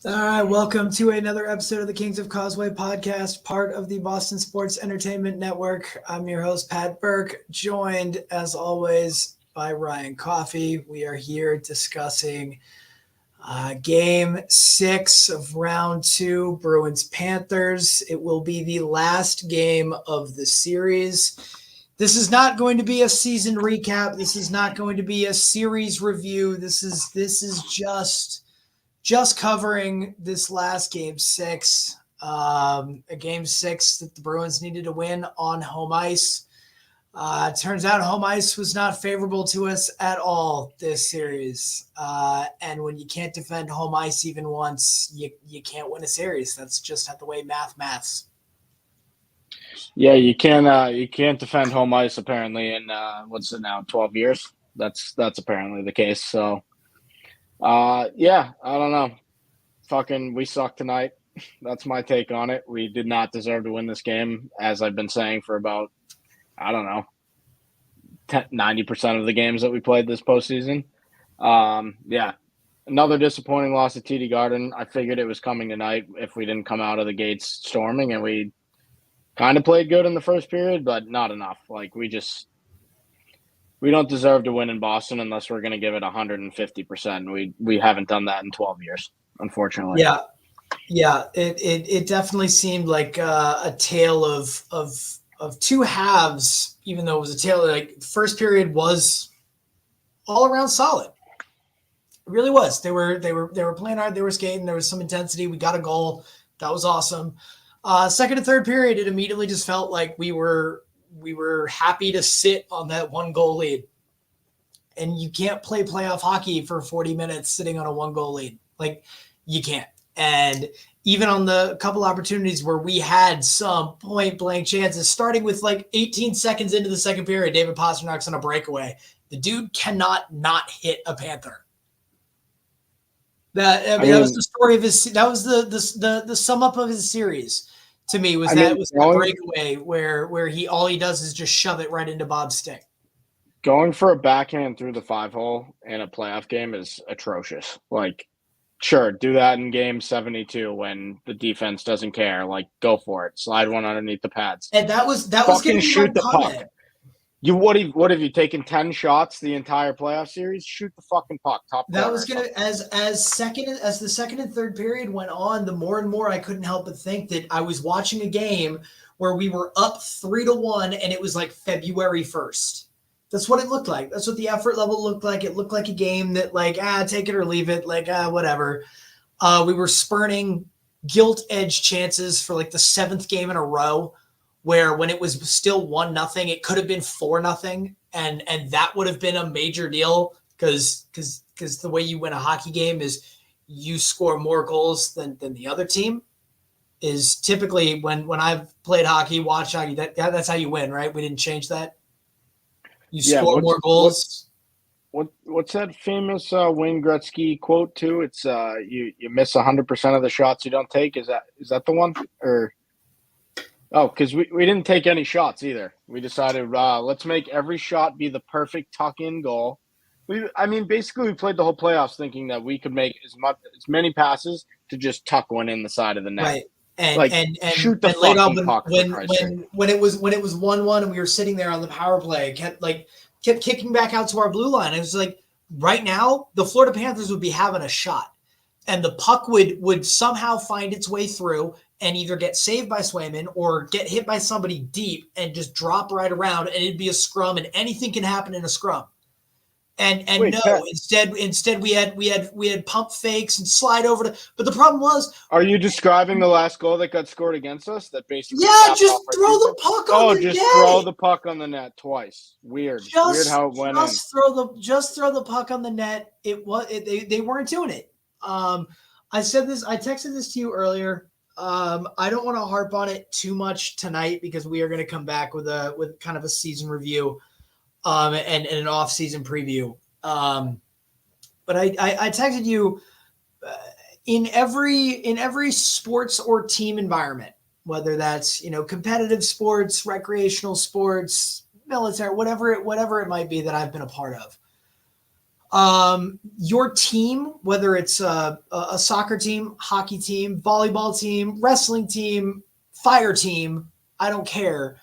All right, welcome to another episode of the Kings of Causeway podcast, part of the Boston Sports Entertainment Network. I'm your host, Pat Burke, joined, as always, by Ryan Coffey. We are here discussing Game 6 of Round 2, Bruins-Panthers. It will be the last game of the series. This is not going to be a season recap. This is not going to be a series review. This is just covering this last Game 6, a Game 6 that the Bruins needed to win on home ice. It turns out home ice was not favorable to us at all this series. And when you can't defend home ice even once, you can't win a series. That's just the way maths. Yeah, you can't defend home ice apparently in what's it now, 12 years? That's apparently the case. So yeah, I don't know. Fucking, we suck tonight. That's my take on it. We did not deserve to win this game, as I've been saying for about, I don't know, 90% of the games that we played this postseason. Yeah, another disappointing loss at TD Garden. I figured it was coming tonight if we didn't come out of the gates storming, and we kind of played good in the first period, but not enough. Like, we don't deserve to win in Boston unless we're going to give it 150%. We haven't done that in 12 years, unfortunately. Yeah. It definitely seemed like a tale of two halves, even though it was a tale. Like, first period was all around solid. It really was. They were playing hard. They were skating. There was some intensity. We got a goal. That was awesome. Second and third period, it immediately just felt like we were happy to sit on that one goal lead. And you can't play playoff hockey for 40 minutes sitting on a one goal lead. Like, you can't. And even on the couple opportunities where we had some point blank chances, starting with like 18 seconds into the second period, David Pasternak's on a breakaway. The dude cannot not hit a Panther. That was the story of his. That was the sum up of his series. To me, was that breakaway where all he does is just shove it right into Bob's stick. Going for a backhand through the 5-hole in a playoff game is atrocious. Like, sure, do that in Game 72 when the defense doesn't care. Like, go for it. Slide one underneath the pads. And that was fucking shoot the puck. What have you taken 10 shots the entire playoff series? Shoot the fucking puck. Top. That was gonna as the second and third period went on, the more and more I couldn't help but think that I was watching a game where we were up 3-1 and it was like February 1st. That's what it looked like. That's what the effort level looked like. It looked like a game that, like, take it or leave it, like, whatever. We were spurning gilt edge chances for like the 7th game in a row, where when it was still 1-0, it could have been 4-0, and that would have been a major deal because the way you win a hockey game is you score more goals than the other team. Is typically when I've played hockey, watched hockey, that's how you win, right? We didn't change that. You score more goals. What's that famous Wayne Gretzky quote too? It's you miss 100% of the shots you don't take. Is that the one? Or because we didn't take any shots either. We decided let's make every shot be the perfect tuck-in goal. Basically we played the whole playoffs thinking that we could make as many passes to just tuck one in the side of the net. Right. And shoot the fucking puck. When it was 1-1 and we were sitting there on the power play, kept kicking back out to our blue line. It was like, right now the Florida Panthers would be having a shot, and the puck would somehow find its way through and either get saved by Swayman or get hit by somebody deep and just drop right around, and it'd be a scrum, and anything can happen in a scrum. And wait, no, Pat, instead we had pump fakes and slide over to. But the problem was, are you describing the last goal that got scored against us? That basically, just throw the puck on the net. Throw the puck on the net twice. Weird how it went in. Just throw the puck on the net. They weren't doing it. I texted this to you earlier. I don't want to harp on it too much tonight because we are going to come back with kind of a season review. And an off-season preview. But I texted you in every sports or team environment, whether that's, competitive sports, recreational sports, military, whatever it might be that I've been a part of. Your team, whether it's a soccer team, hockey team, volleyball team, wrestling team, fire team, I don't care,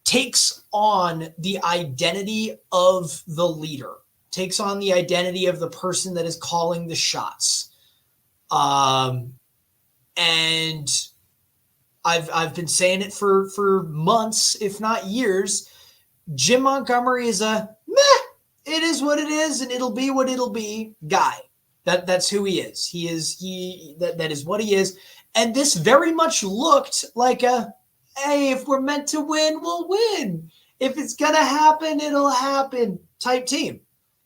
takes on the identity of the leader, takes on the identity of the person that is calling the shots. And I've been saying it for months, if not years. Jim Montgomery is a meh, it is what it is, and it'll be what it'll be guy. That's who he is. That is what he is. And this very much looked like hey, if we're meant to win, we'll win. If it's gonna happen, it'll happen type team.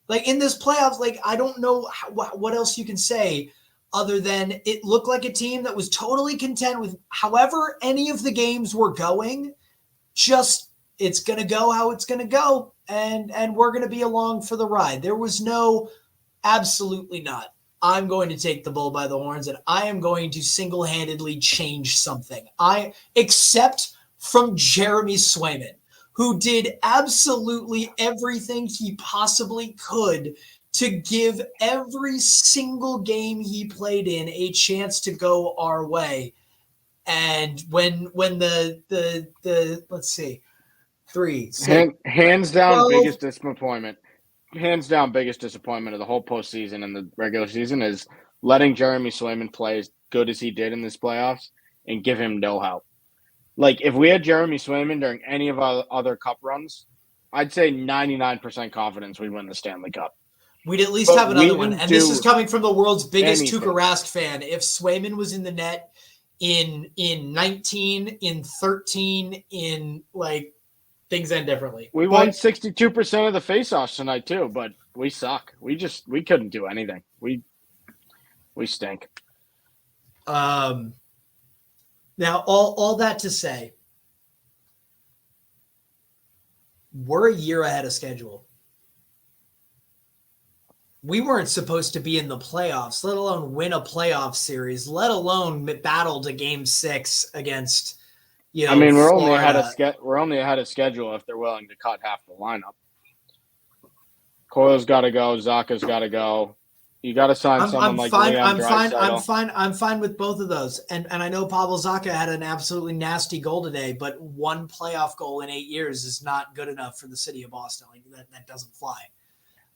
Like in this playoffs, like I don't know what else you can say other than it looked like a team that was totally content with however any of the games were going. Just it's gonna go how it's gonna go, and we're gonna be along for the ride. There was no, absolutely not. I'm going to take the bull by the horns, and I am going to single-handedly change something. Except from Jeremy Swayman, who did absolutely everything he possibly could to give every single game he played in a chance to go our way. And when the let's see, 3, 6, hands down 12, biggest disappointment. Hands down biggest disappointment of the whole postseason and the regular season is letting Jeremy Swayman play as good as he did in this playoffs and give him no help. Like, if we had Jeremy Swayman during any of our other cup runs, I'd say 99% confidence we'd win the Stanley Cup. We'd at least have another one. And this is coming from the world's biggest Tuukka Rask fan. If Swayman was in the net in 19, in 13, in like things end differently. We won 62% of the faceoffs tonight too, but we suck. We couldn't do anything. We stink. Now all that to say, we're a year ahead of schedule. We weren't supposed to be in the playoffs, let alone win a playoff series, let alone battle to Game 6 against. I mean, we're only ahead of schedule if they're willing to cut half the lineup. Coyle's got to go. Zaka's got to go. You got to sign someone like Leon Draisaitl. I'm fine with both of those. And I know Pavel Zacha had an absolutely nasty goal today, but one playoff goal in 8 years is not good enough for the city of Boston. Like that doesn't fly.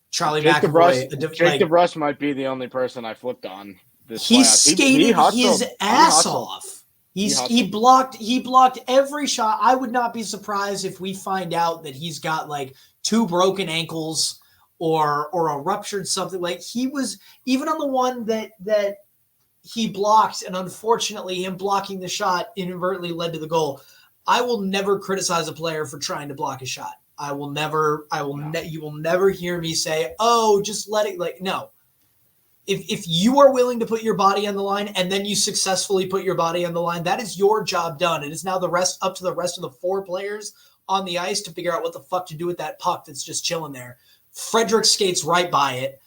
Charlie McAvoy. Jake DeBrusk might be the only person I flipped on this He playoff. skated his ass off. He blocked every shot. I would not be surprised if we find out that he's got like 2 broken ankles or a ruptured something. Like he was even on the one that he blocked, and unfortunately him blocking the shot inadvertently led to the goal. I will never criticize a player for trying to block a shot. You will never hear me say, "Oh, just let it." Like, no. If you are willing to put your body on the line and then you successfully put your body on the line, that is your job done. It is now up to the rest of the 4 players on the ice to figure out what the fuck to do with that puck that's just chilling there. Frederick skates right by it.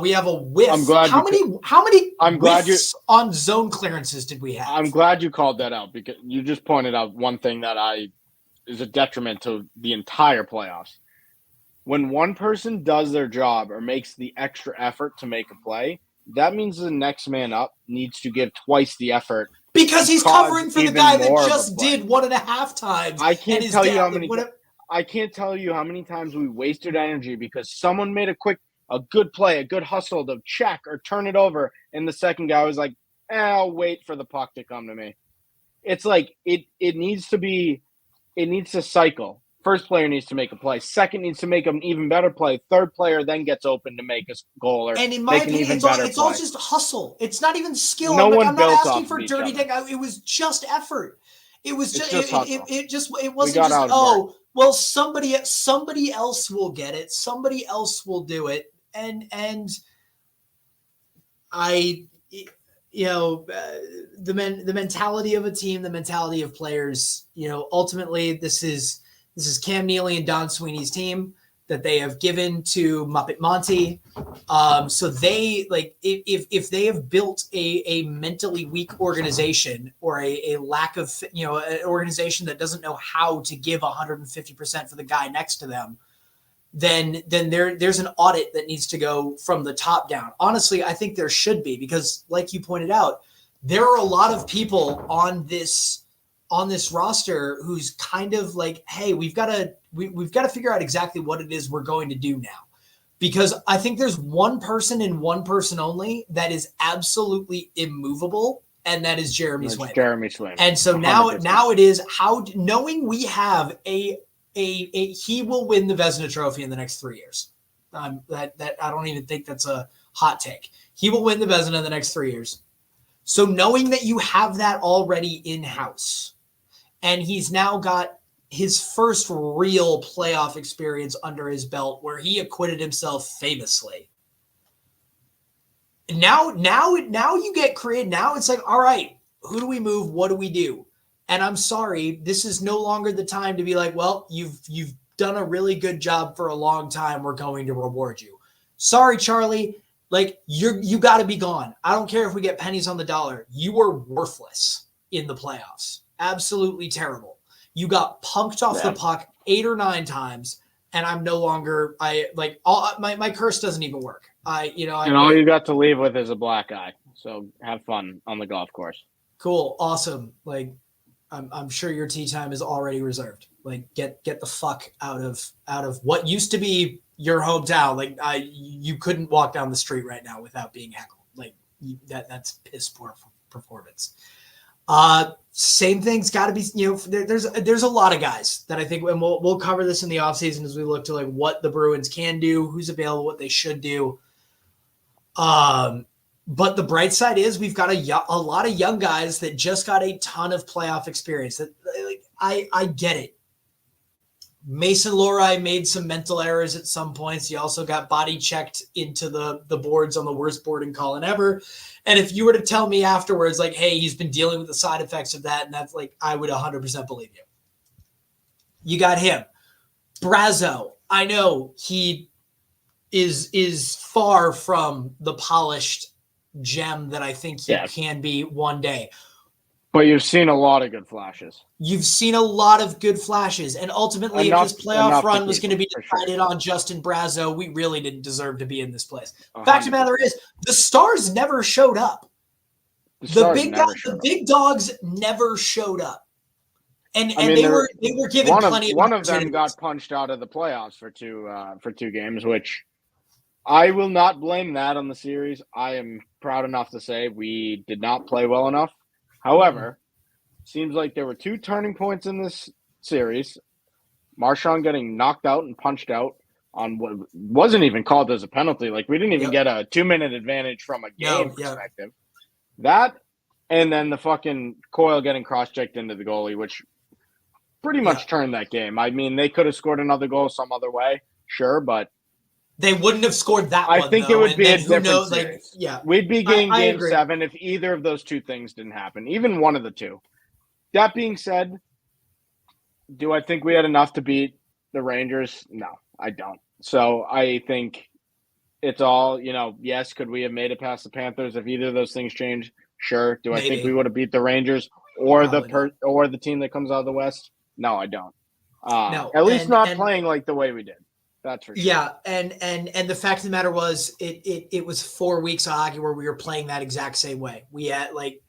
We have a whiff. How many whiffs on zone clearances did we have? I'm glad you called that out because you just pointed out one thing that is a detriment to the entire playoffs. When one person does their job or makes the extra effort to make a play, that means the next man up needs to give twice the effort. Because he's covering for the guy that just did 1.5 times. I can't tell you how many times we wasted energy because someone made a good play, a good hustle to check or turn it over, and the second guy was like, I'll wait for the puck to come to me. It's like it needs to cycle. First player needs to make a play. Second needs to make an even better play. Third player then gets open to make a goal or and in my opinion, it's all just hustle. It's not even skill. I'm not asking for dirty dick. It was just effort. It was just it wasn't just well somebody else will get it. Somebody else will do it. And the mentality of a team, the mentality of players, ultimately this is Cam Neely and Don Sweeney's team. that they have given to Muppet Monty. So they like if they have built a mentally weak organization or a lack of, an organization that doesn't know how to give 150% for the guy next to them, then there's an audit that needs to go from the top down. Honestly, I think there should be, because like you pointed out, there are a lot of people on this roster who's kind of like, hey, we've got to figure out exactly what it is we're going to do now. Because I think there's one person and one person only that is absolutely immovable, and that is Jeremy Swayman. Jeremy Swayman. And so now it is knowing we have he will win the Vezina Trophy in the next 3 years. That I don't even think that's a hot take. He will win the Vezina in the next 3 years. So knowing that you have that already in-house, and he's now got his first real playoff experience under his belt where he acquitted himself famously. Now you get creative. Now it's like, all right, who do we move? What do we do? And I'm sorry, this is no longer the time to be like, well, you've done a really good job for a long time. We're going to reward you. Sorry, Charlie. Like, you got to be gone. I don't care if we get pennies on the dollar. You are worthless in the playoffs. Absolutely terrible. You got punked off the puck 8 or 9 times, and I'm no longer. My curse doesn't even work. All you got to leave with is a black eye. So have fun on the golf course. Cool, awesome. Like, I'm sure your tea time is already reserved. Like, get the fuck out of what used to be your hometown. Like, you couldn't walk down the street right now without being heckled. Like, that's piss poor performance. Same thing's got to be, there's a lot of guys that I think, and we'll cover this in the offseason as we look to like what the Bruins can do, who's available, what they should do. But the bright side is we've got a lot of young guys that just got a ton of playoff experience. That, like, I get it. Mason Lohrei made some mental errors at some points. He also got body checked into the boards on the worst boarding call in ever. And if you were to tell me afterwards, like, hey, he's been dealing with the side effects of that, and that's like, I would 100% believe you. You got him. Brazo, I know he is far from the polished gem that I think he can be one day. But you've seen a lot of good flashes. You've seen a lot of good flashes. And ultimately, if this playoff run was going to be decided on Justin Brazo, we really didn't deserve to be in this place. 100%. Fact of the matter is, the stars never showed up. The big dogs never showed up. And they were given plenty of one of them got punched out of the playoffs for two games, which I will not blame that on the series. I am proud enough to say we did not play well enough. However, seems like there were 2 turning points in this series. Marchand getting knocked out and punched out on what wasn't even called as a penalty. Like, we didn't even get a 2-minute advantage from a game perspective. That, and then the fucking Coyle getting cross-checked into the goalie, which pretty much turned that game. I mean, they could have scored another goal some other way, sure, but they wouldn't have scored that I one, think though. It would be a different series. We'd be getting game agree. 7 if either of those 2 things didn't happen, even one of the 2. That being said, do I think we had enough to beat the Rangers? No, I don't. So I think it's all, yes, could we have made it past the Panthers if either of those things changed? Sure. Do I think we would have beat the Rangers or the team that comes out of the West? No, I don't. No, at least not playing like the way we did. That's for sure. Yeah, and the fact of the matter was, it was 4 weeks of hockey where we were playing that exact same way. We had like,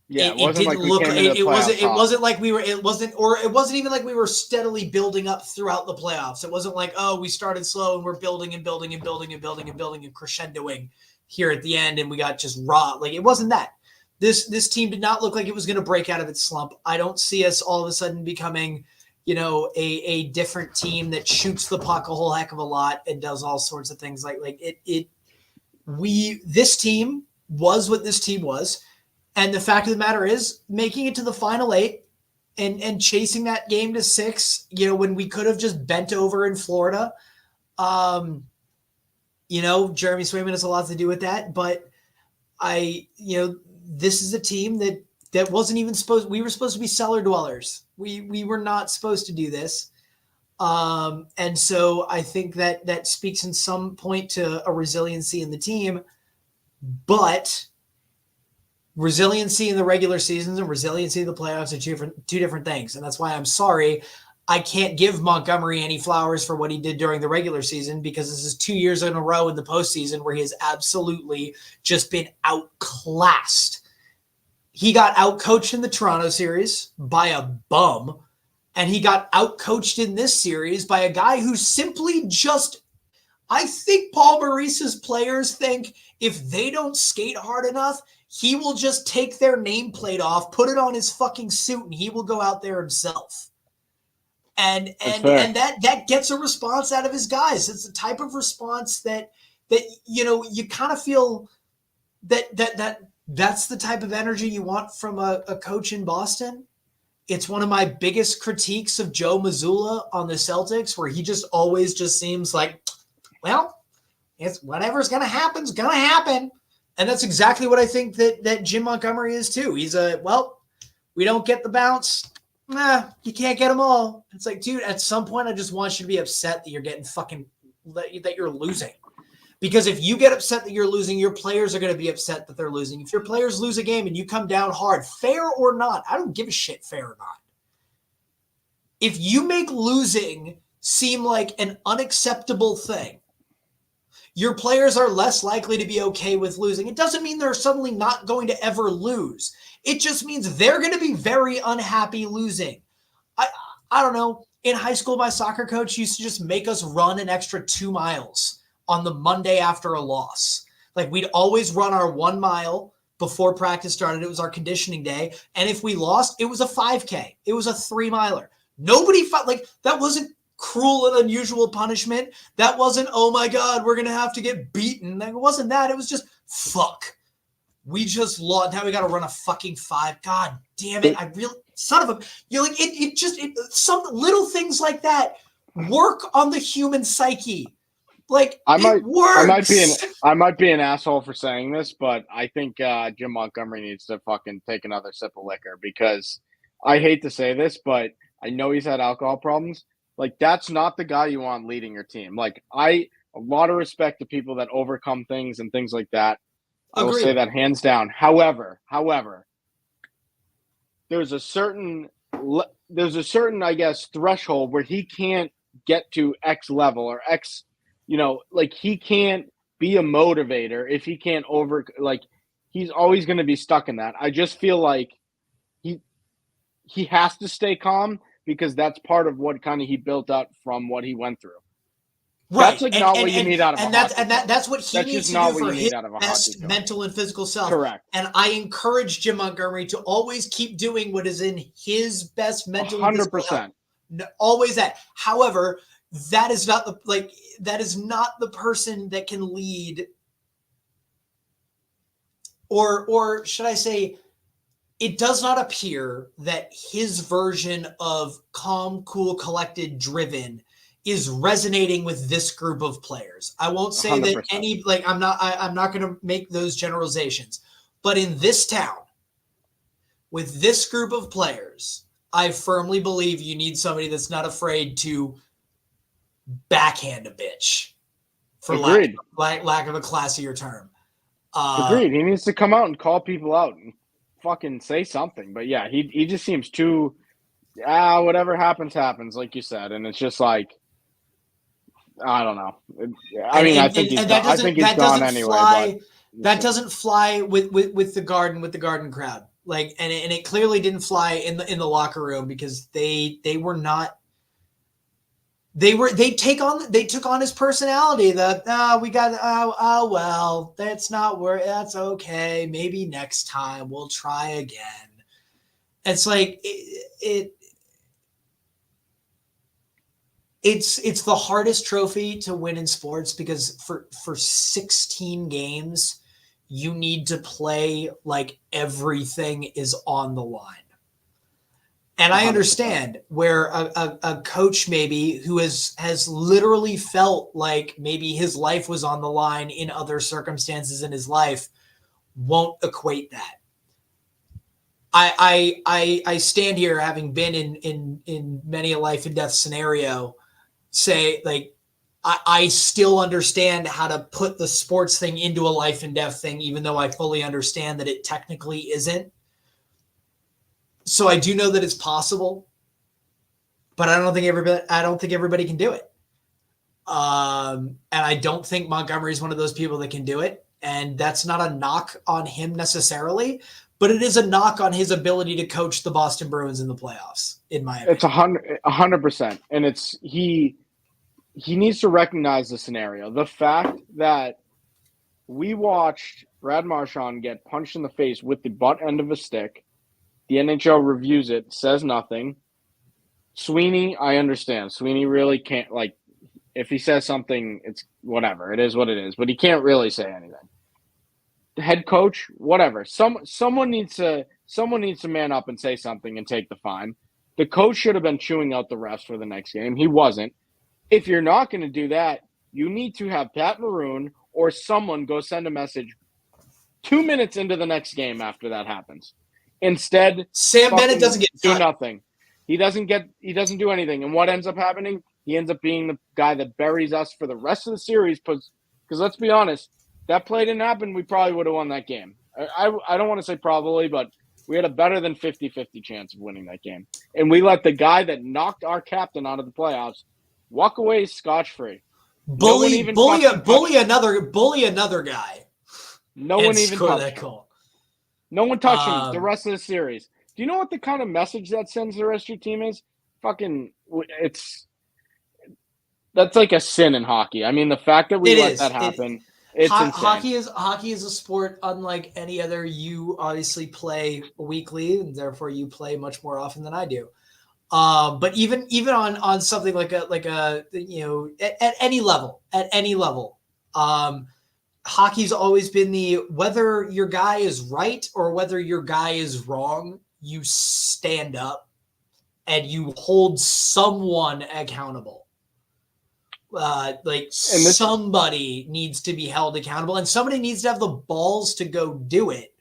it wasn't like we were. It wasn't even like we were steadily building up throughout the playoffs. It wasn't like, oh, we started slow and we're building and building and building and building and building and crescendoing here at the end, and we got just raw. Like, it wasn't that. This team did not look like it was going to break out of its slump. I don't see us all of a sudden becoming, a different team that shoots the puck a whole heck of a lot and does all sorts of things. This team was what this team was. And the fact of the matter is, making it to the final 8 and chasing that game to 6, when we could have just bent over in Florida, Jeremy Swayman has a lot to do with that, but this is a team that wasn't even we were supposed to be cellar dwellers. We were not supposed to do this. And so I think that speaks in some point to a resiliency in the team, but resiliency in the regular seasons and resiliency in the playoffs are two different things. And that's why I'm sorry I can't give Montgomery any flowers for what he did during the regular season, because this is 2 years in a row in the postseason where he has absolutely just been outclassed. He got outcoached in the Toronto series by a bum, and he got outcoached in this series by a guy who simply just, I think Paul Maurice's players think if they don't skate hard enough, he will just take their nameplate off, put it on his fucking suit, and he will go out there himself. And that gets a response out of his guys. It's the type of response that you kind of feel that's the type of energy you want from a coach in Boston. It's one of my biggest critiques of Joe Mazzulla on the Celtics, where he just always just seems like, well, it's whatever's going to happen is going to happen. And that's exactly what I think that Jim Montgomery is too. He's we don't get the bounce. You can't get them all. It's like, dude, at some point, I just want you to be upset that you're getting that you're losing. Because if you get upset that you're losing, your players are going to be upset that they're losing. If your players lose a game and you come down hard, fair or not, I don't give a shit, fair or not. If you make losing seem like an unacceptable thing, your players are less likely to be okay with losing. It doesn't mean they're suddenly not going to ever lose. It just means they're going to be very unhappy losing. I don't know. In high school, my soccer coach used to just make us run an extra 2 miles on the Monday after a loss. Like, we'd always run our 1 mile before practice started. It was our conditioning day. And if we lost, it was a 5K. It was a 3 miler. Nobody felt like that wasn't cruel and unusual punishment. That wasn't, oh my God, we're going to have to get beaten. Like, it wasn't that. It was just, fuck. We just lost. Now we got to run a fucking 5. God damn it. I really, son of a, you're like, some little things like that work on the human psyche. Like, works. I might be an asshole for saying this, but I think Jim Montgomery needs to fucking take another sip of liquor, because I hate to say this, but I know he's had alcohol problems. Like, that's not the guy you want leading your team. Like, a lot of respect to people that overcome things and things like that. I will say that hands down. However, there's a certain, I guess, threshold where he can't get to X level or X, like, he can't be a motivator if he can't he's always going to be stuck in that. I just feel like he has to stay calm, because that's part of what kind of he built up from what he went through. Right. That's not what you need out of a hockey coach. That's what he needs to do for his best mental and physical self. Correct. And I encourage Jim Montgomery to always keep doing what is in his best mental and physical health. 100%. Always that. However, that is not the person that can lead, or should I say, it does not appear that his version of calm, cool, collected, driven is resonating with this group of players. I won't say 100%. That I'm not going to make those generalizations, but in this town, with this group of players, I firmly believe you need somebody that's not afraid to backhand a bitch, for lack of a classier term. Agreed. He needs to come out and call people out and fucking say something. But yeah, he just seems too, whatever happens, like you said. And it's just like, I don't know. I think he's gone anyway. That doesn't fly with the Garden crowd. Like, and it clearly didn't fly in the locker room, because they were not. They took on his personality. That's okay. Maybe next time we'll try again. It's like it's the hardest trophy to win in sports, because for 16 games you need to play like everything is on the line. And I understand where a coach maybe who has literally felt like maybe his life was on the line in other circumstances in his life won't equate that. I stand here having been in many a life and death scenario. say, like, I still understand how to put the sports thing into a life and death thing, even though I fully understand that it technically isn't. So I do know that it's possible, but I don't think everybody can do it. And I don't think Montgomery is one of those people that can do it. And that's not a knock on him necessarily, but it is a knock on his ability to coach the Boston Bruins in the playoffs, in my opinion. It's 100%. And it's he needs to recognize the scenario. The fact that we watched Brad Marchand get punched in the face with the butt end of a stick. The NHL reviews it, says nothing. Sweeney, I understand. Sweeney really can't, like, if he says something, it's whatever. It is what it is. But he can't really say anything. The head coach, whatever. Someone needs to man up and say something and take the fine. The coach should have been chewing out the refs for the next game. He wasn't. If you're not going to do that, you need to have Pat Maroon or someone go send a message 2 minutes into the next game after that happens. Instead, Sam Bennett doesn't do nothing. He doesn't do anything. And what ends up happening? He ends up being the guy that buries us for the rest of the series. Because let's be honest, that play didn't happen, we probably would have won that game. I don't want to say probably, but we had a better than 50-50 chance of winning that game. And we let the guy that knocked our captain out of the playoffs walk away scotch-free. Bully another guy. No one even touched that him. goal. No one touched him the rest of the series. Do you know what the kind of message that sends the rest of your team is? That's like a sin in hockey. I mean, the fact that we let that happen, it's insane. Hockey is a sport unlike any other. You obviously play weekly, and therefore you play much more often than I do. But even on something like a at any level, hockey's always been whether your guy is right or whether your guy is wrong, you stand up and you hold someone accountable. Somebody needs to be held accountable, and somebody needs to have the balls to go do it.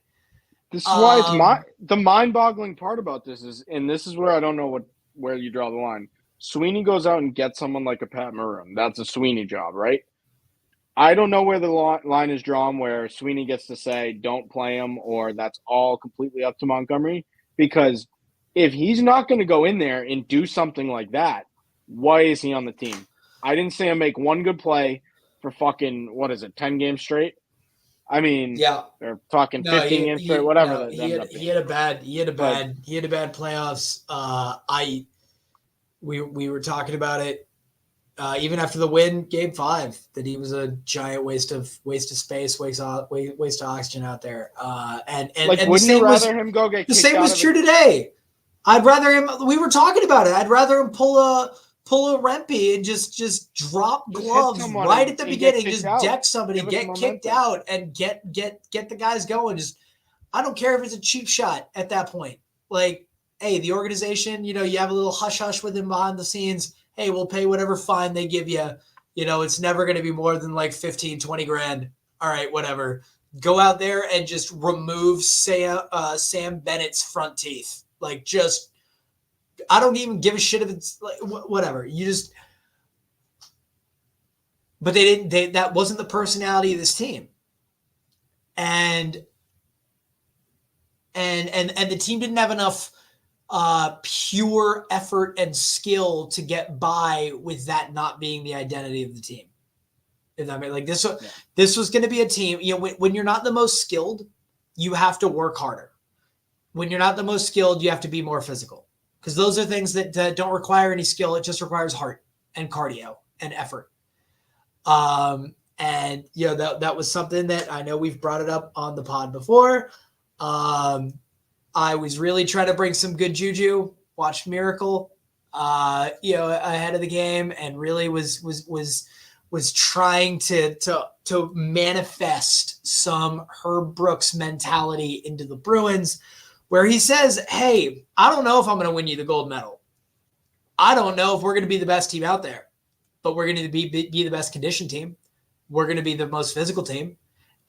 This is why the mind-boggling part about this is, and this is where I don't know where you draw the line. Sweeney goes out and gets someone like a Pat Maroon. That's a Sweeney job, right? I don't know where the line is drawn where Sweeney gets to say, don't play him, or that's all completely up to Montgomery. Because if he's not going to go in there and do something like that, why is he on the team? I didn't see him make one good play for fucking, 10 games straight? I mean, yeah, they're fucking 15 games straight, whatever. He had a bad playoffs. We were talking about it even after the win, Game 5, that he was a giant waste of space, waste of oxygen out there. And wouldn't you rather him go get the same was true today? I'd rather him. We were talking about it. I'd rather him pull a Rempe and just drop gloves right at the beginning, just deck somebody, get kicked out, and get the guys going. I don't care if it's a cheap shot at that point. Like, hey, the organization, you have a little hush with him behind the scenes. Hey, we'll pay whatever fine they give you. It's never going to be more than like 15, 20 grand. All right, whatever. Go out there and just remove Sam Bennett's front teeth. Like, I don't even give a shit if it's like whatever. But they didn't. That wasn't the personality of this team, and the team didn't have enough pure effort and skill to get by with that not being the identity of the team. If that makes this was going to be a team. When you're not the most skilled, you have to work harder. When you're not the most skilled, you have to be more physical. Because those are things that don't require any skill. It just requires heart and cardio and effort. That was something that I know we've brought it up on the pod before. I was really trying to bring some good juju. Watched Miracle, ahead of the game, and really was trying to manifest some Herb Brooks mentality into the Bruins, where he says, hey, I don't know if I'm going to win you the gold medal. I don't know if we're going to be the best team out there, but we're going to be the best conditioned team. We're going to be the most physical team.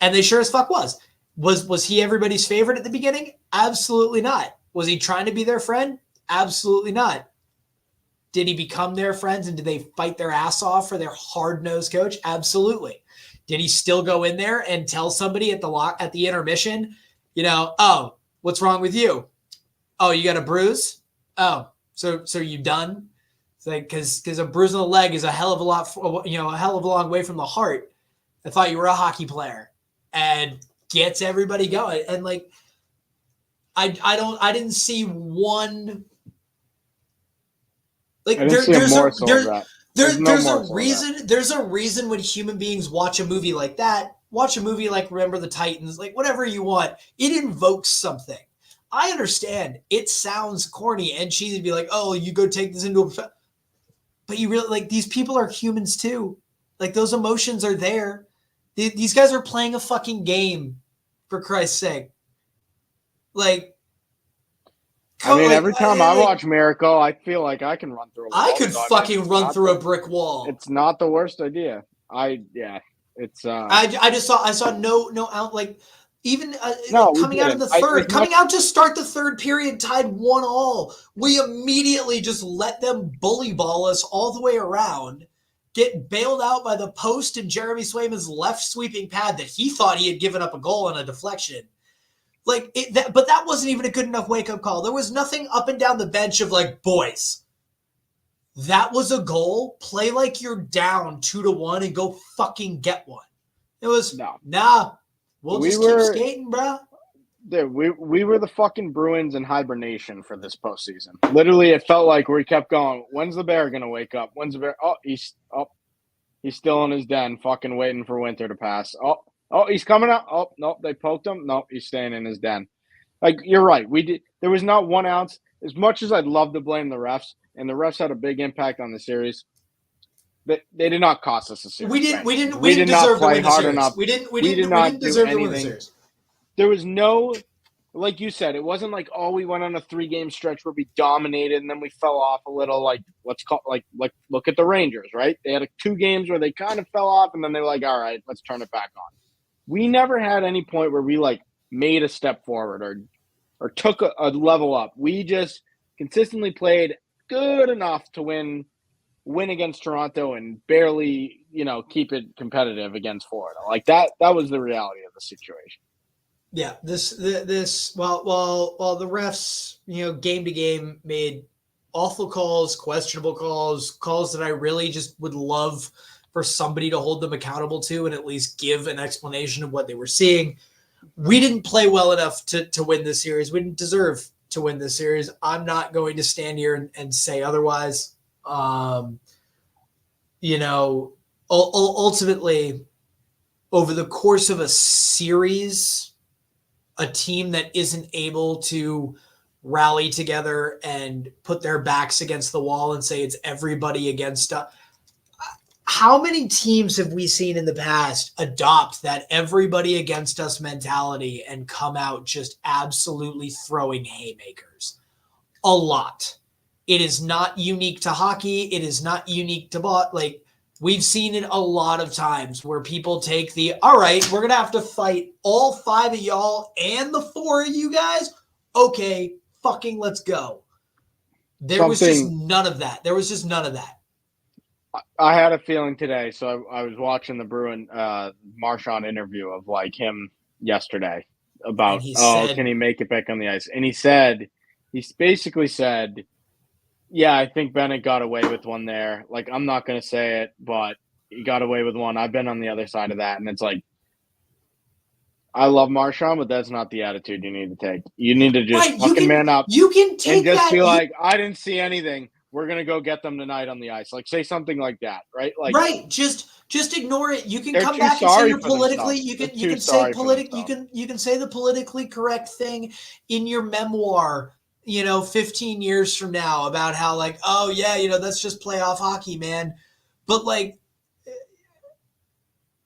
And they sure as fuck was. Was he everybody's favorite at the beginning? Absolutely not. Was he trying to be their friend? Absolutely not. Did he become their friends and did they fight their ass off for their hard-nosed coach? Absolutely. Did he still go in there and tell somebody at the intermission, oh, what's wrong with you? Oh, you got a bruise? Oh, so you done? It's like because a bruise on the leg is a hell of a long way from the heart. I thought you were a hockey player, and gets everybody going. And like, I didn't see one. Like there's a reason when human beings watch a movie like that, watch a movie like Remember the Titans, like whatever you want, it invokes something. I understand it sounds corny and cheesy to be like, oh, you go take this into a, but you really like these people are humans too. Like those emotions are there. These guys are playing a fucking game, for Christ's sake. Like, every time I watch Miracle, I feel like I can run through a wall. I could fucking run through a brick wall. It's not the worst idea. It's. I saw no out like even coming out in the third, coming out to start the third period, tied 1-1. We immediately just let them bully ball us all the way around, get bailed out by the post and Jeremy Swayman's left sweeping pad that he thought he had given up a goal on a deflection. But that wasn't even a good enough wake-up call. There was nothing up and down the bench of like, boys, that was a goal. Play like you're down 2-1 and go fucking get one. It was, we'll just keep skating, bro. Dude, we were the fucking Bruins in hibernation for this postseason. Literally, it felt like we kept going, when's the bear going to wake up? When's the bear? Oh, he's still in his den fucking waiting for winter to pass. Oh, he's coming out. Oh, nope, they poked him. Nope, he's staying in his den. Like, you're right. There was not 1 ounce. As much as I'd love to blame the refs, and the refs had a big impact on the series, they did not cost us a series. We didn't deserve to win the series. We didn't deserve to win the series. There was no, like you said, it wasn't like, oh, we went on a 3-game stretch where we dominated and then we fell off a little. Like, look at the Rangers, right? They had 2 games where they kind of fell off and then they were like, all right, let's turn it back on. We never had any point where we like made a step forward or took a level up. We just consistently played good enough to win against Toronto and barely, keep it competitive against Florida. Like that was the reality of the situation. Yeah, while the refs, game to game made awful calls, questionable calls that I really just would love for somebody to hold them accountable to and at least give an explanation of what they were seeing. We didn't play well enough to win this series. We didn't deserve to win this series. I'm not going to stand here and say otherwise. Ultimately, over the course of a series, a team that isn't able to rally together and put their backs against the wall and say it's everybody against us. How many teams have we seen in the past adopt that everybody against us mentality and come out just absolutely throwing haymakers? A lot. It is not unique to hockey. It is not unique to we've seen it a lot of times where people take all right, we're going to have to fight all 5 of y'all and the 4 of you guys. Okay, fucking let's go. There was just none of that. I had a feeling today, so I was watching the Bruin Marchand interview of like him yesterday about can he make it back on the ice? And he basically said, yeah, I think Bennett got away with one there. Like, I'm not going to say it, but he got away with one. I've been on the other side of that, and it's like, I love Marchand, but that's not the attitude you need to take. You need to just man up. You can take and just that. Be like, I didn't see anything. We're gonna go get them tonight on the ice. Like, say something like that, right? Like, right. Just ignore it. You can come back and say you're politically. You can say You can say the politically correct thing in your memoir. 15 years from now about how like, oh yeah, that's just playoff hockey, man. But like,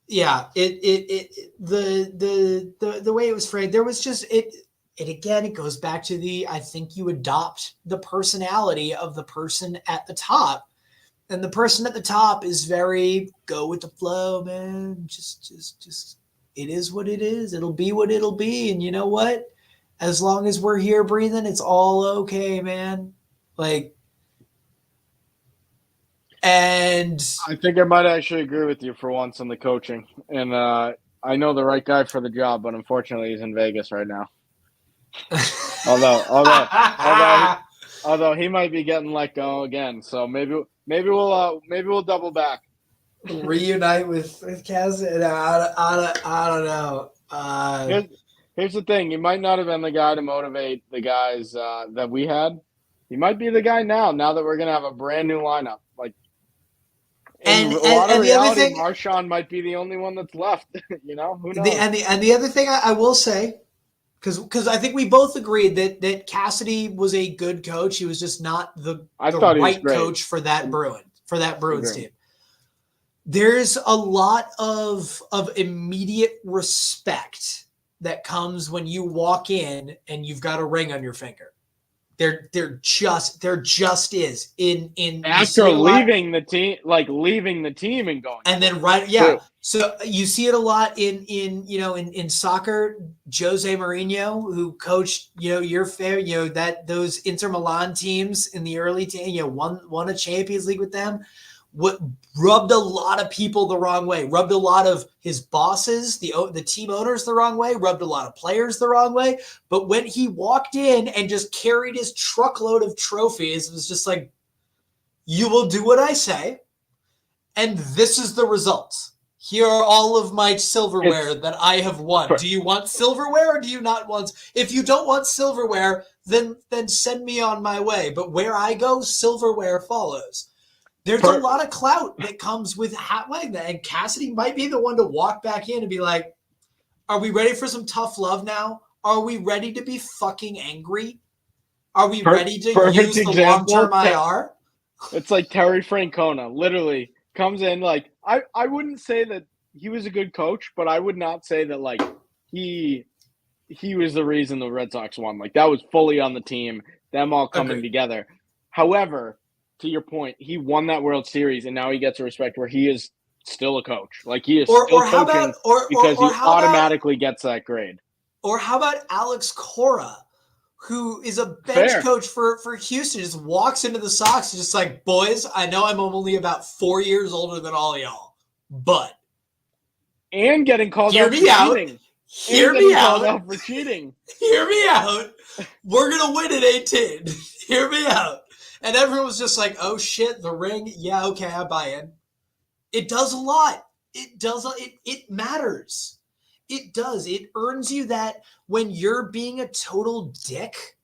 yeah, the way it was framed, there was just it again, it goes back to I think you adopt the personality of the person at the top. And the person at the top is very go with the flow, man. Just it is what it is. It'll be what it'll be. And you know what? As long as we're here breathing, it's all okay, man. Like, And I think I might actually agree with you for once on the coaching. And I know the right guy for the job, but unfortunately he's in Vegas right now. Although he might be getting let go again. So maybe we'll double back. Reunite with Kaz. I don't know. Here's the thing: he might not have been the guy to motivate the guys that we had. He might be the guy now. Now that we're gonna have a brand new lineup, like in a lot of reality, Marchand might be the only one that's left. Who knows? The other thing I will say, because I think we both agreed that Cassidy was a good coach. He was just not the right coach for that Bruins team. There's a lot of immediate respect that comes when you walk in and you've got a ring on your finger. There just is in after leaving the team and going and then True. So you see it a lot in soccer. Jose Mourinho, who coached your favorite those Inter Milan teams in the early won a Champions League with them. What rubbed a lot of people the wrong way, rubbed a lot of his bosses, the team owners the wrong way, rubbed a lot of players the wrong way. But when he walked in and just carried his truckload of trophies, it was just like, you will do what I say, and this is the results. Here are all of my silverware that I have won. Do you want silverware or do you not want? If you don't want silverware, then send me on my way. But where I go, silverware follows. There's a lot of clout that comes with a hat like that. And Cassidy might be the one to walk back in and be like, are we ready for some tough love now? Are we ready to be fucking angry? Are we ready to use the long-term IR? It's like Terry Francona literally comes in like, I wouldn't say that he was a good coach, but I would not say that like he was the reason the Red Sox won. Like that was fully on the team, them all coming together. However, to your point, he won that World Series, and now he gets a respect where he is still a coach. Like he is still coaching because he automatically gets that grade. Or how about Alex Cora, who is a bench coach for Houston, just walks into the Sox and just like, boys, I know I'm only about 4 years older than all y'all, but and getting called out for cheating. Hear me out. Called out for cheating. Hear me out. We're gonna win at 18. Hear me out. And everyone was just like, oh shit, the ring. Yeah, okay, I buy in. It does a lot. It does. It matters. It does. It earns you that when you're being a total dick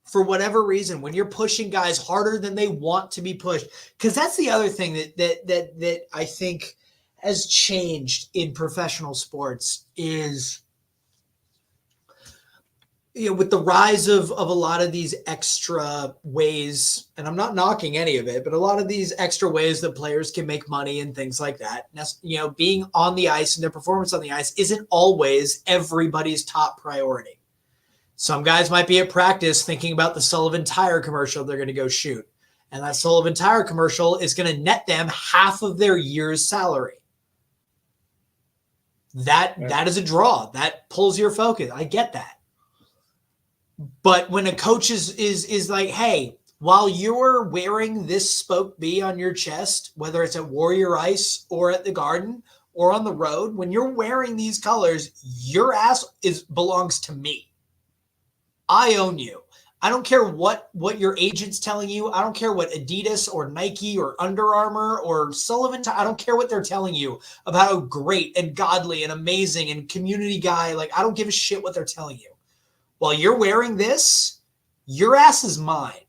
for whatever reason, when you're pushing guys harder than they want to be pushed. Because that's the other thing that I think has changed in professional sports is, with the rise of a lot of these extra ways, and I'm not knocking any of it, but a lot of these extra ways that players can make money and things like that, being on the ice and their performance on the ice isn't always everybody's top priority. Some guys might be at practice thinking about the Sullivan Tire commercial they're going to go shoot. And that Sullivan Tire commercial is going to net them half of their year's salary. That is a draw. That pulls your focus. I get that. But when a coach is like, hey, while you're wearing this Spoke B on your chest, whether it's at Warrior Ice or at the Garden or on the road, when you're wearing these colors, your ass belongs to me. I own you. I don't care what your agent's telling you. I don't care what Adidas or Nike or Under Armour or Sullivan. I don't care what they're telling you about how great and godly and amazing and community guy. Like, I don't give a shit what they're telling you. While you're wearing this, your ass is mine.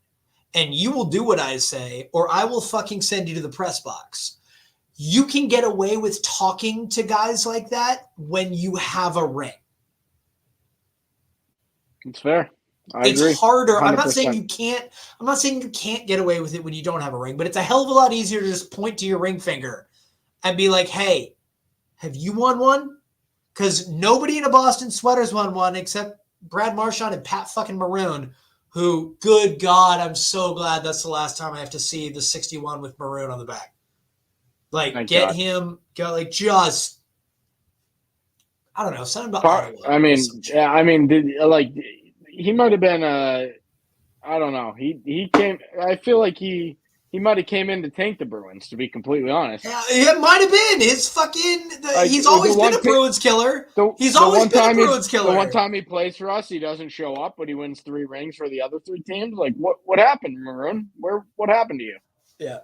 And you will do what I say, or I will fucking send you to the press box. You can get away with talking to guys like that when you have a ring. It's fair. I agree. It's harder. 100%. I'm not saying you can't get away with it when you don't have a ring, but it's a hell of a lot easier to just point to your ring finger and be like, hey, have you won one? Because nobody in a Boston sweater's won one except Brad Marchand and Pat fucking Maroon, who, good God, I'm so glad that's the last time I have to see the 61 with Maroon on the back. Like, I don't know, something about Ottawa. He might have been I don't know. He came. I feel like he he might have came in to tank the Bruins, to be completely honest. Yeah, it might have been his fucking. He's always been a Bruins killer. He's always been a Bruins killer. The one time he plays for us, he doesn't show up, but he wins 3 rings for the other 3 teams. Like, what happened, Maroon? What happened to you? Yeah.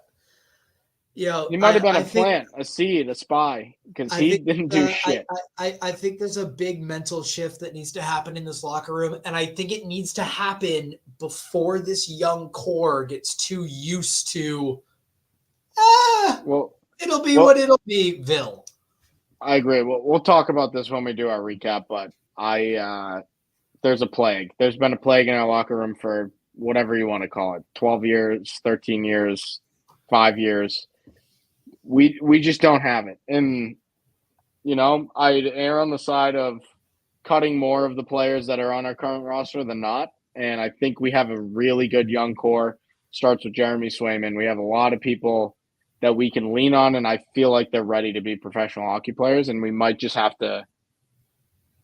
He might have been a plant, a seed, a spy, because he didn't do shit. I think there's a big mental shift that needs to happen in this locker room, and I think it needs to happen before this young core gets too used to. It'll be what it'll be, Vil. I agree. We'll talk about this when we do our recap, but there's a plague. There's been a plague in our locker room for whatever you want to call it. 12 years, 13 years, 5 years. We just don't have it. And, I'd err on the side of cutting more of the players that are on our current roster than not. And I think we have a really good young core. Starts with Jeremy Swayman. We have a lot of people that we can lean on, and I feel like they're ready to be professional hockey players. And we might just have to,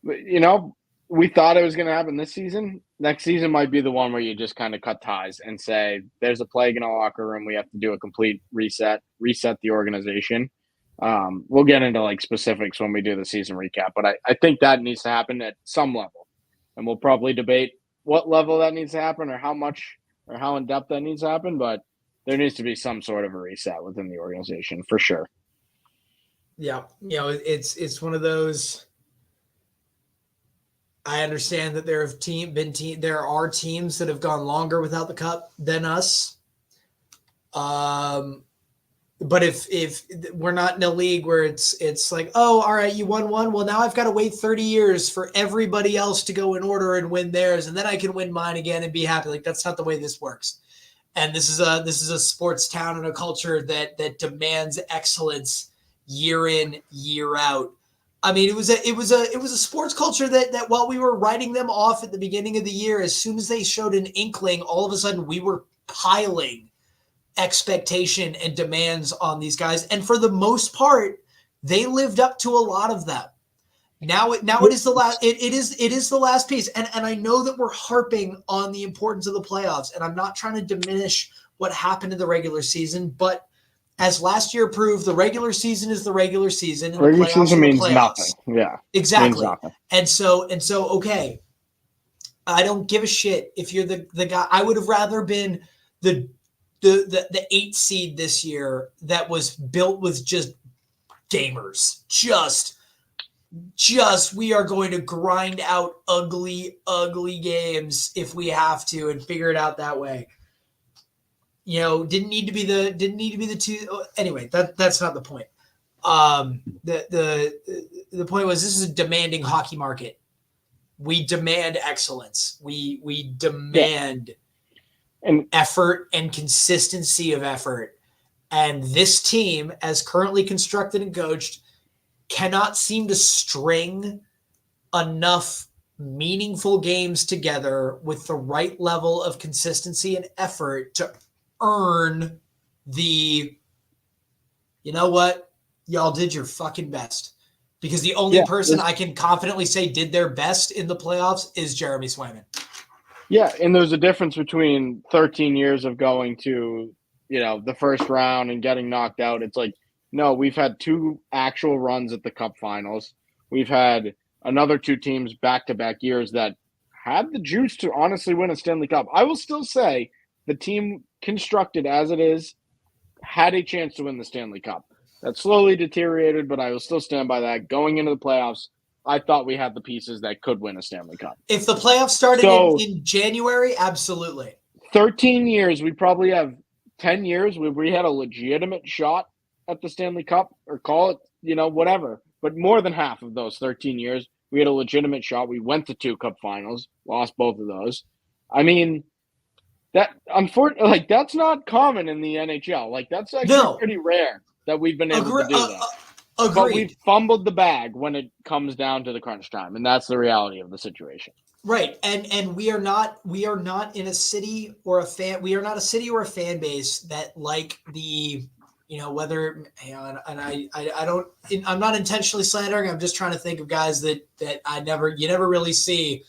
we thought it was going to happen this season. Next season might be the one where you just kind of cut ties and say, there's a plague in our locker room. We have to do a complete reset the organization. We'll get into like specifics when we do the season recap, but I think that needs to happen at some level. And we'll probably debate what level that needs to happen or how much or how in depth that needs to happen. But there needs to be some sort of a reset within the organization for sure. Yeah. It's one of those. I understand that there are teams that have gone longer without the cup than us. But if we're not in a league where it's like, oh, all right, you won one. Well, now I've got to wait 30 years for everybody else to go in order and win theirs, and then I can win mine again and be happy. Like, that's not the way this works. And this is a sports town and a culture that demands excellence year in, year out. I mean, it was a sports culture that while we were writing them off at the beginning of the year, as soon as they showed an inkling, all of a sudden we were piling expectation and demands on these guys. And for the most part, they lived up to a lot of them. Now it is the last. It is the last piece. And I know that we're harping on the importance of the playoffs, and I'm not trying to diminish what happened in the regular season, but as last year proved, the regular season is the regular season. And regular the playoffs season means playoffs. Nothing. Yeah, exactly. Nothing. And so, okay, I don't give a shit if you're the guy. I would have rather been the 8th seed this year that was built with just gamers. Just we are going to grind out ugly games if we have to and figure it out that way. Didn't need to be the two. Anyway, that's not the point. The point was, this is a demanding hockey market. We demand excellence. We demand effort and consistency of effort. And this team, as currently constructed and coached, cannot seem to string enough meaningful games together with the right level of consistency and effort to earn the, you know what, y'all did your fucking best. Because the only person I can confidently say did their best in the playoffs is Jeremy Swayman. Yeah, and there's a difference between 13 years of going to, the first round and getting knocked out. It's like, no, we've had 2 actual runs at the Cup Finals. We've had another 2 teams back-to-back years that had the juice to honestly win a Stanley Cup. I will still say the team constructed as it is had a chance to win the Stanley Cup. That slowly deteriorated, but I will still stand by that. Going into the playoffs, I thought we had the pieces that could win a Stanley Cup. If the playoffs started in January, absolutely. 13 years, we probably have 10 years where we had a legitimate shot at the Stanley Cup, or call it, whatever. But more than half of those 13 years, we had a legitimate shot. We went to 2 Cup Finals, lost both of those. I mean, that unfortunately, that's not common in the NHL. That's actually pretty rare that we've been able to do that. Agreed. But we've fumbled the bag when it comes down to the crunch time, and that's the reality of the situation. Right, and we are not in a city or a fan. We are not a city or a fan base that like the. Whether, and I don't, I'm not intentionally slandering. I'm just trying to think of guys that you never really see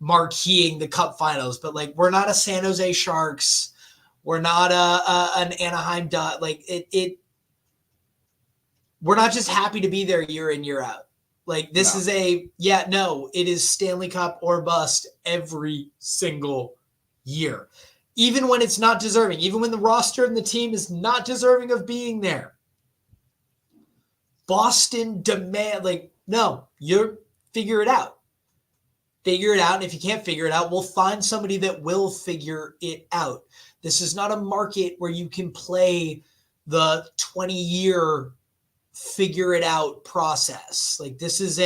marqueeing the Cup Finals, but we're not a San Jose Sharks. We're not an Anaheim dot. Like it. We're not just happy to be there year in, year out. Like this is it is Stanley Cup or bust every single year. Even when it's not deserving, even when the roster and the team is not deserving of being there. Boston you figure it out. Figure it out. And if you can't figure it out, we'll find somebody that will figure it out. This is not a market where you can play the 20-year figure it out process. Like this is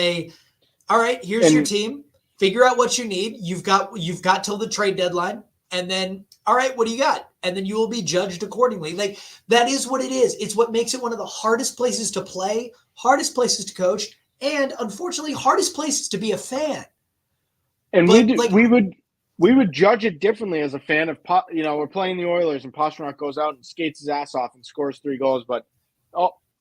all right, here's your team. Figure out what you need. You've got till the trade deadline. And then, all right, what do you got? And then you will be judged accordingly. Like that is what it is. It's what makes it one of the hardest places to play, hardest places to coach, and unfortunately, hardest places to be a fan. And we would judge it differently as a fan of, we're playing the Oilers and Pastrnak goes out and skates his ass off and scores 3 goals, but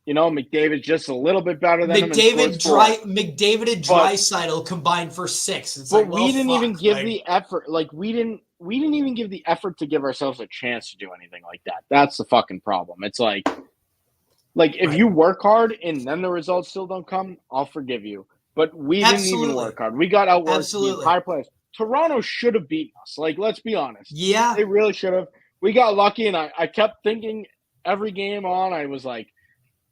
McDavid's just a little bit better than him. McDavid and Draisaitl combined for 6. It's but we didn't even give the effort. Like we didn't even give the effort to give ourselves a chance to do anything like that. That's the fucking problem. It's like if you work hard and then the results still don't come, I'll forgive you. But we didn't even work hard. We got outworked the entire place. Toronto should have beaten us. Like, let's be honest. Yeah. They really should have. We got lucky, and I kept thinking every game on, I was like,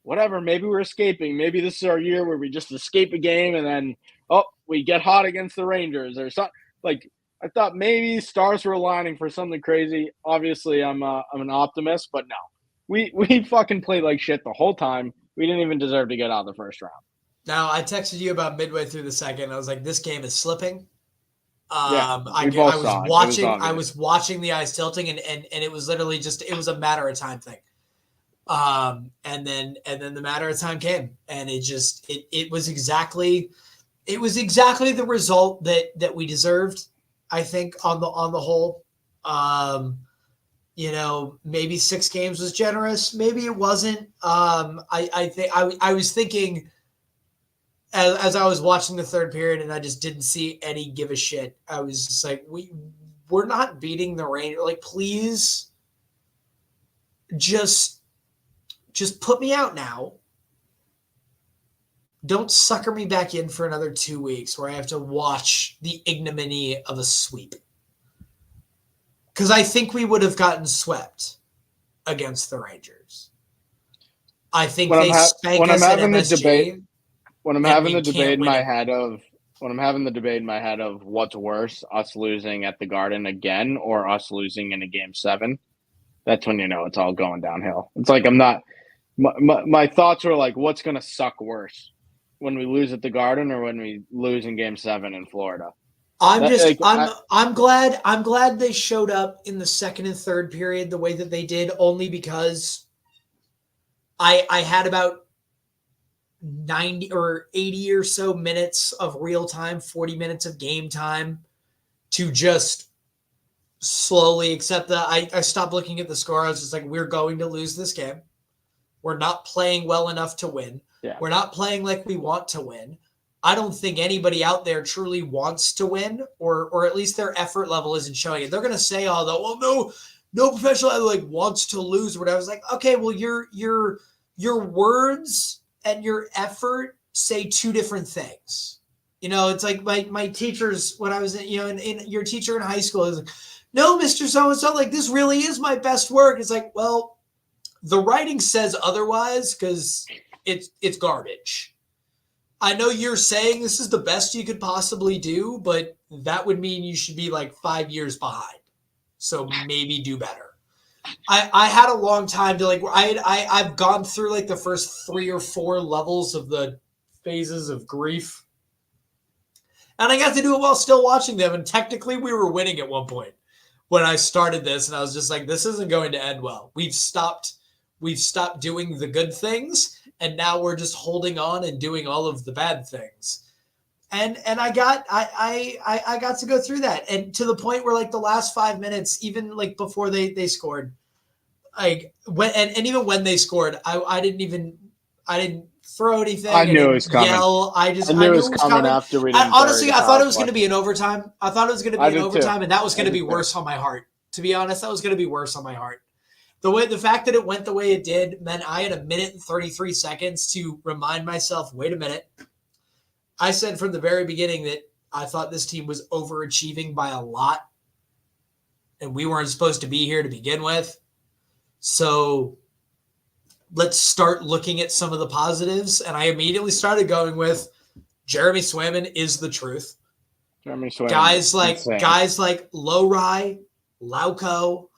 whatever, maybe we're escaping. Maybe this is our year where we just escape a game and then, we get hot against the Rangers or something. Like, I thought maybe stars were aligning for something crazy. Obviously, I'm an optimist, but no. We fucking played like shit the whole time. We didn't even deserve to get out of the first round. Now, I texted you about midway through the second. I was like, this game is slipping. I was watching the ice tilting, and it was literally it was a matter of time thing. And then the matter of time came, and it was exactly the result that we deserved. I think on the whole, maybe 6 games was generous, maybe it wasn't. I was thinking. As I was watching the third period and I just didn't see any give a shit, I was just like, we're not beating the Rangers. Like, please just put me out now. Don't sucker me back in for another 2 weeks where I have to watch the ignominy of a sweep. Because I think we would have gotten swept against the Rangers. I think they spank us at MSG. When I'm having the debate in my head of what's worse, us losing at the Garden again or us losing in a Game 7, that's when it's all going downhill. It's like my thoughts were like, what's going to suck worse, when we lose at the Garden or when we lose in Game 7 in Florida? I'm glad they showed up in the second and third period the way that they did, only because I had about 90 or 80 or so minutes of real time, 40 minutes of game time to just slowly accept that. I stopped looking at the score. I was just like, we're going to lose this game. We're not playing well enough to win. Yeah. We're not playing like we want to win. I don't think anybody out there truly wants to win, or at least their effort level isn't showing it. They're going to say all that, well, no professional athlete wants to lose or whatever. I was like, okay, well, your words and your effort say 2 different things. It's like my teachers, when I was in your teacher in high school is like, no, Mr. So-and-so, like, this really is my best work. It's like, well, the writing says otherwise because it's garbage. I know you're saying this is the best you could possibly do, but that would mean you should be like 5 years behind. So maybe do better. I had a long time to I've gone through like the first 3 or 4 levels of the phases of grief. And I got to do it while still watching them. And technically we were winning at one point when I started this. And I was just like, this isn't going to end well. We've stopped doing the good things. And now we're just holding on and doing all of the bad things. And I got to go through that. And to the point where like the last 5 minutes, even like before they scored, like even when they scored, I didn't throw anything. I knew it was coming. Yell. I knew it was coming after we honestly, I thought it was going to be an overtime. I thought it was going to be an overtime, and that was going to be worse on my heart To be honest, that was going to be worse on my heart. The fact that it went the way it did meant I had a minute and 33 seconds to remind myself, wait a minute. I said from the very beginning that I thought this team was overachieving by a lot, and we weren't supposed to be here to begin with. So let's start looking at some of the positives. And I immediately started going with Jeremy Swayman is the truth. Jeremy Swayman. Guys like Lowry, Lauco,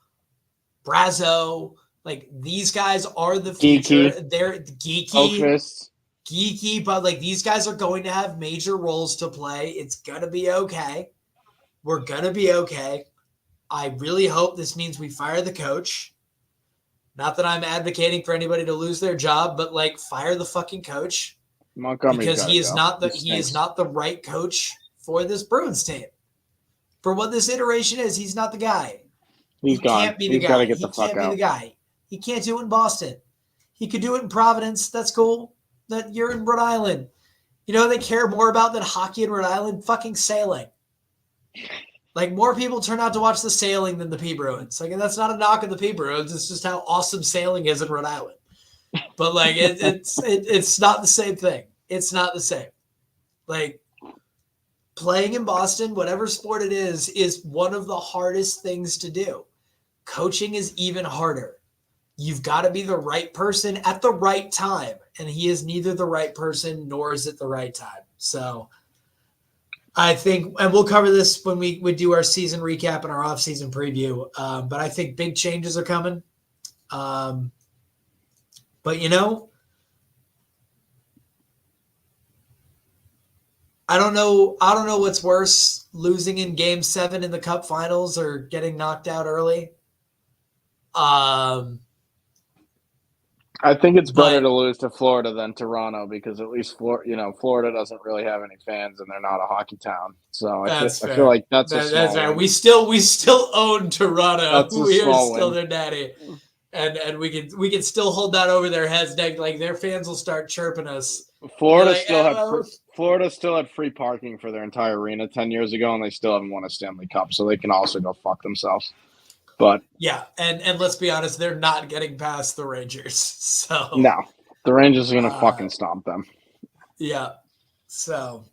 Brazo, like these guys are the future. They're geeky, but like these guys are going to have major roles to play. It's gonna be okay. We're gonna be okay. I really hope this means we fire the coach. Not that I'm advocating for anybody to lose their job, but like fire the fucking coach. Because he is not the right coach for this Bruins team. For what this iteration is, he's not the guy. He can't be the guy. He can't be the guy. He can't do it in Boston. He could do it in Providence. That's cool. That you're in Rhode Island. You know they care more about than hockey in Rhode Island? Fucking sailing. Like more people turn out to watch the sailing than the P Bruins. Like, and that's not a knock on the P Bruins. It's just how awesome sailing is in Rhode Island. But like it's not the same thing. It's not the same. Like playing in Boston, whatever sport it is one of the hardest things to do. Coaching is even harder. You've got to be the right person at the right time. And he is neither the right person nor is it the right time. So I think, and we'll cover this when we do our season recap and our off-season preview. But I think big changes are coming. But you know, I don't know what's worse, losing in Game 7 in the Cup Finals or getting knocked out early. I think it's better to lose to Florida than Toronto because at least Florida doesn't really have any fans and they're not a hockey town. So I feel like that's fair. We still own Toronto. We are still win. Their daddy, and we can still hold that over their heads. Like their fans will start chirping us. Florida still had free parking for their entire arena 10 years ago, and they still haven't won a Stanley Cup, so they can also go fuck themselves. But yeah, and let's be honest, they're not getting past the Rangers. So no, the Rangers are gonna fucking stomp them. Yeah, so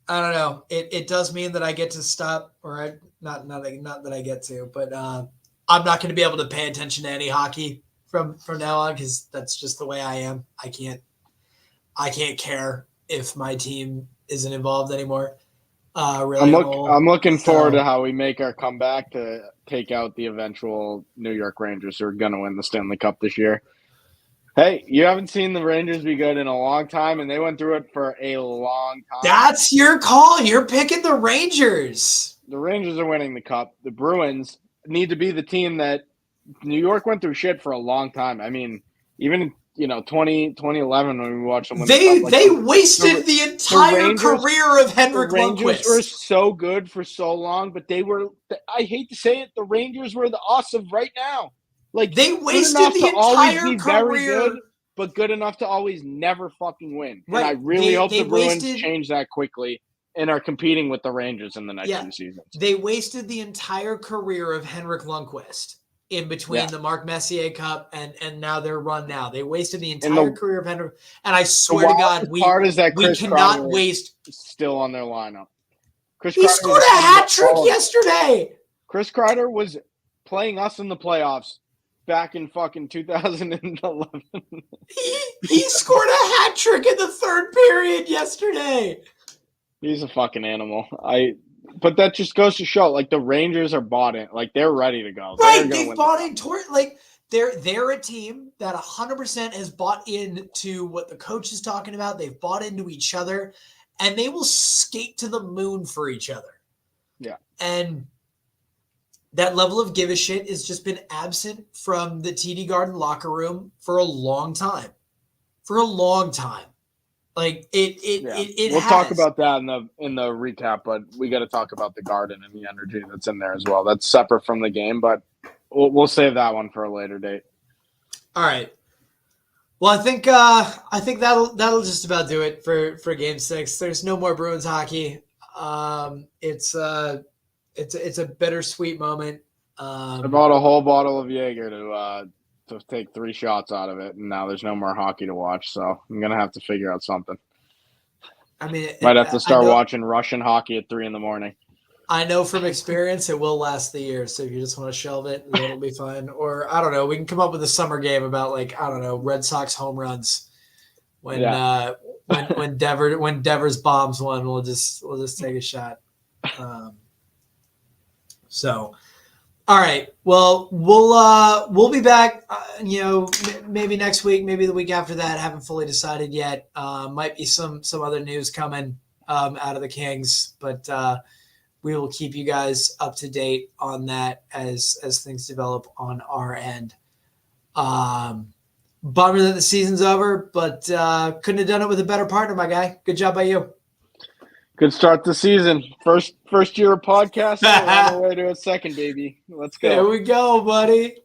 I don't know. It does mean that I get to stop, or not that I get to, but I'm not going to be able to pay attention to any hockey from now on because that's just the way I am. I can't care if my team isn't involved anymore. Really, I'm looking forward to how we make our comeback to take out the eventual New York Rangers who are going to win the Stanley Cup this year. Hey, you haven't seen the Rangers be good in a long time, and they went through it for a long time. That's your call. You're picking the Rangers. The Rangers are winning the Cup. The Bruins need to be the team that New York went through shit for a long time. I mean, even 2011 when we watched them win the Cup, they wasted the entire career of Henrik Lundqvist. The Rangers were so good for so long, but I hate to say it, the Rangers were the us of right now. Like they wasted the entire career, good, but good enough to always never fucking win. Right. And I really hope the Bruins change that quickly and are competing with the Rangers in the next few seasons. They wasted the entire career of Henrik Lundqvist in between the Mark Messier Cup and now their run now. They wasted the entire career of Henrik. And I swear to God, we cannot waste. Still on their lineup. He scored a hat trick yesterday. Chris Kreider was playing us in the playoffs back in fucking 2011. He scored a hat trick in the third period yesterday. He's a fucking animal. But that just goes to show, like, the Rangers are bought in. Like, they're ready to go. Right, they've bought into it. Like, they're a team that 100% has bought into what the coach is talking about. They've bought into each other, and they will skate to the moon for each other. Yeah. And that level of give a shit has just been absent from the TD Garden locker room for a long time. Like we'll talk about that in the recap, but we got to talk about the Garden and the energy that's in there as well. That's separate from the game, but we'll save that one for a later date. All right. Well, I think that'll just about do it for Game 6. There's no more Bruins hockey. It's a bittersweet moment. I bought a whole bottle of Jaeger to take 3 shots out of it, and now there's no more hockey to watch. So I'm gonna have to figure out something. I mean, Might have to start watching Russian hockey at 3 a.m. I know from experience it will last the year. So if you just want to shelve it, it'll be fine. Or I don't know, we can come up with a summer game about Red Sox home runs when Devers bombs one. We'll just take a shot. All right. Well, we'll be back. Maybe next week, maybe the week after that. Haven't fully decided yet. Might be some other news coming out of the Kings, but we will keep you guys up to date on that as things develop on our end. Bummer that the season's over, but couldn't have done it with a better partner, my guy. Good job by you. Good start to the season. First year of podcasting. We're on our way to a second, baby. Let's go. There we go, buddy.